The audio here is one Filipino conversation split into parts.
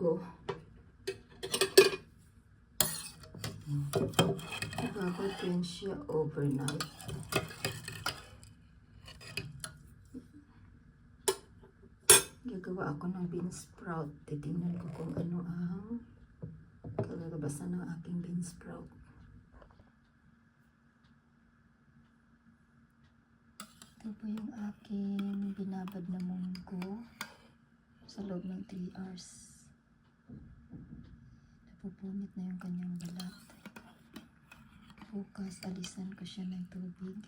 munggo. Ibabad ko yan siya overnight. Gagawa ako ng bean sprout. Titingnan ko kung ano ang kalalabasan ng aking bean sprout. Ito po yung aking binabad na munggo sa loob ng 3 hours. Napupunit na yung kanyang balat. Bukas, alisan ko siya ng tubig.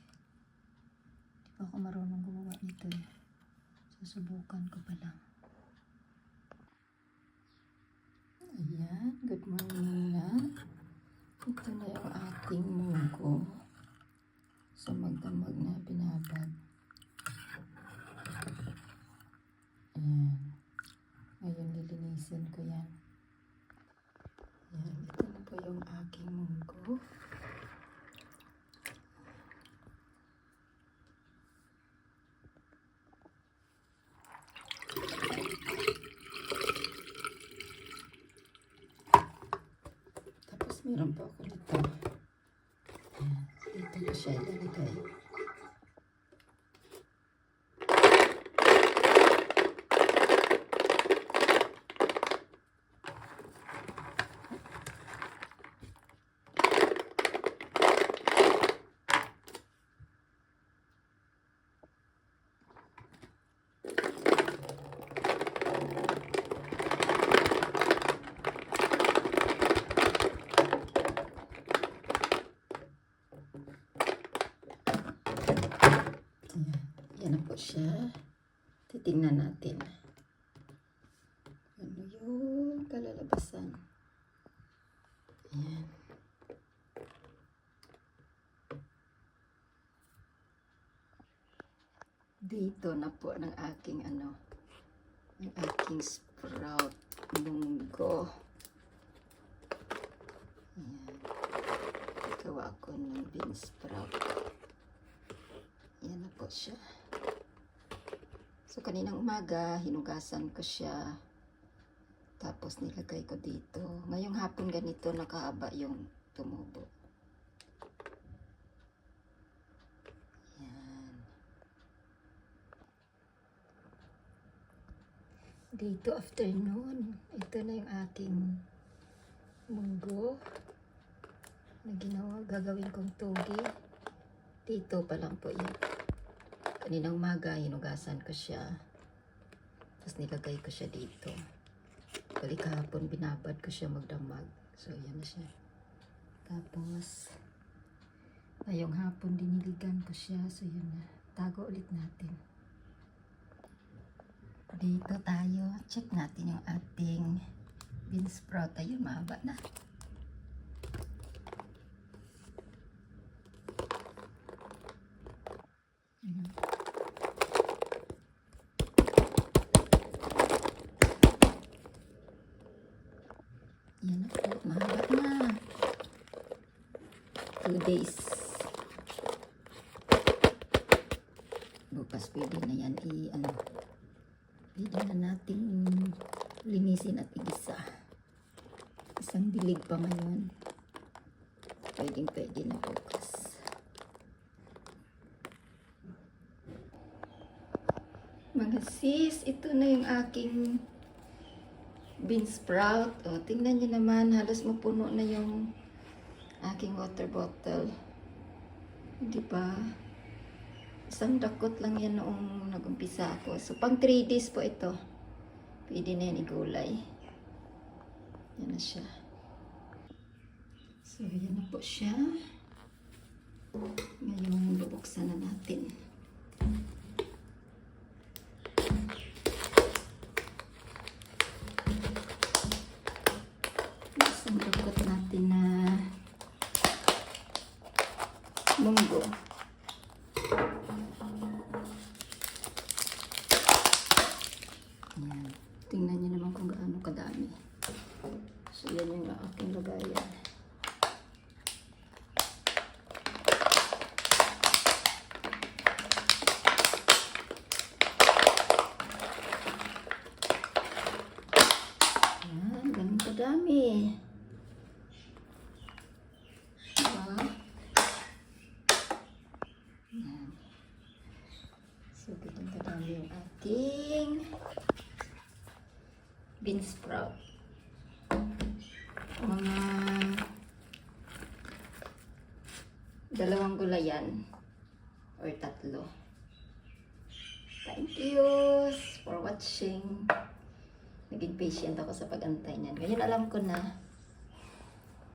Di pa ako marunong gumawa nito eh. Susubukan ko pa lang. Ayan, good morning na. Ito na yung ating munggo. So magdamag na binabad. Ayan. Ngayon lilinisin ko yan. Ayan, ito na po yung aking munggo. Tapos meron pa ako dito. Ayan, dito ko siya ilalagay. Yan na po siya. Titingnan natin. Ano yung kalalabasan. Ayan. Dito na po ng aking ang aking sprout munggo. Ayan. Gawa ko ng bean sprout. Yan na po siya. So, kaninang umaga, hinugasan ko siya. Tapos, nilagay ko dito. Ngayong hapon ganito, nakahaba yung tumubo. Yan. Dito, afternoon. Ito na yung aking munggo na ginawa. Gagawin kong toge. Dito pa lang po yan. Kaninang umaga, hinugasan ko siya. Tapos nilagay ko siya dito. Bali kahapon, binabad ko siya magdamag. So, yan na siya. Tapos, ngayong hapon, diniligan ko siya. So, yun na. Tago ulit natin. Dito tayo. Check natin yung ating bean sprout. Ayun, mahaba na. Yan na po, mahaba na. 2 days. Bukas pwede na yan pwede na natin linisin at igisa. Isang dilig pa ngayon. Pwede na bukas. Mga sis, ito na yung aking bean sprout. O, tingnan nyo naman, halos mapuno na yung aking water bottle. Diba? Isang dakot lang yan noong nag-umpisa ako. So, pang 3 days po ito. Pwede na yan igulay. Yan na siya. So, yan na po siya. Ngayon, bubuksan na natin. Sandukot natin na munggo. Ayan. Tingnan niyo naman kung gaano kadami. So, yan yung aking lagayan. yung ating bean sprout. Mga 2 gulayan or 3. Thank you for watching. Naging patient ako sa pag-antay niyan. Ngayon alam ko na